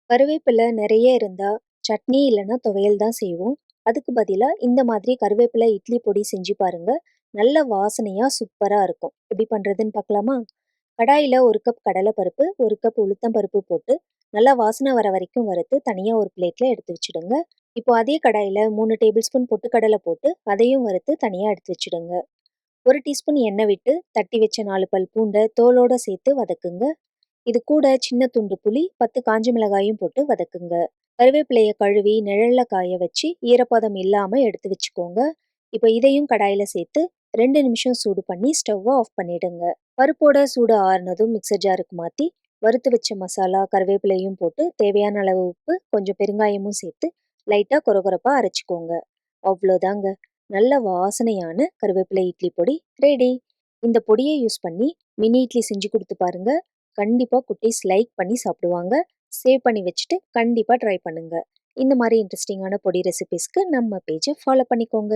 கருவேப்பிலை நிறைய இருந்தா சட்னி இல்லைன்னா துவையல் தான் செய்வோம். அதுக்கு பதிலா இந்த மாதிரி கருவேப்பிலை இட்லி பொடி செஞ்சு பாருங்க. நல்ல வாசனையா சூப்பரா இருக்கும். எப்படி பண்றதுன்னு பார்க்கலாமா? கடாயில 1 கப் கடலைப்பருப்பு, 1 கப் உளுத்தம் பருப்பு போட்டு நல்லா வாசனை வர வரைக்கும் வறுத்து தனியா ஒரு பிளேட்ல எடுத்து வச்சுடுங்க. இப்போ அதே கடாயில 3 டேபிள் ஸ்பூன் பொட்டுக்கடலை போட்டு அதையும் வறுத்து தனியா எடுத்து வச்சுடுங்க. 1 டீஸ்பூன் எண்ணெய் விட்டு தட்டி வச்ச 4 பல் பூண்டை தோலோட சேர்த்து வதக்குங்க. இது கூட சின்ன துண்டு புளி, 10 காஞ்ச மிளகாயும் போட்டு வதக்குங்க. கருவேப்பிலைய கழுவி நிழல்ல காய வச்சு ஈரப்பதம் இல்லாம எடுத்து வச்சுக்கோங்க. இப்போ இதையும் கடாயில சேர்த்து 2 நிமிஷம் சூடு பண்ணி ஸ்டவ்வை ஆஃப் பண்ணிடுங்க. பருப்போட சூடு ஆறுனதும் மிக்சர் ஜாருக்கு மாத்தி வறுத்து வச்ச மசாலா கருவேப்பிலையும் போட்டு தேவையான அளவு உப்பு கொஞ்சம் பெருங்காயமும் சேர்த்து லைட்டா கொரகொரப்பா அரைச்சிக்கோங்க. அவ்வளோதாங்க, நல்ல வாசனையான கருவேப்பிலை இட்லி பொடி ரெடி. இந்த பொடியை யூஸ் பண்ணி மினி இட்லி செஞ்சு கொடுத்து பாருங்க. கண்டிப்பா குட்டீஸ் லைக் பண்ணி சாப்பிடுவாங்க. சேவ் பண்ணி வச்சுட்டு கண்டிப்பா ட்ரை பண்ணுங்க. இந்த மாதிரி இன்ட்ரெஸ்டிங்கான பொடி ரெசிபீஸ்க்கு நம்ம பேஜை ஃபாலோ பண்ணிக்கோங்க.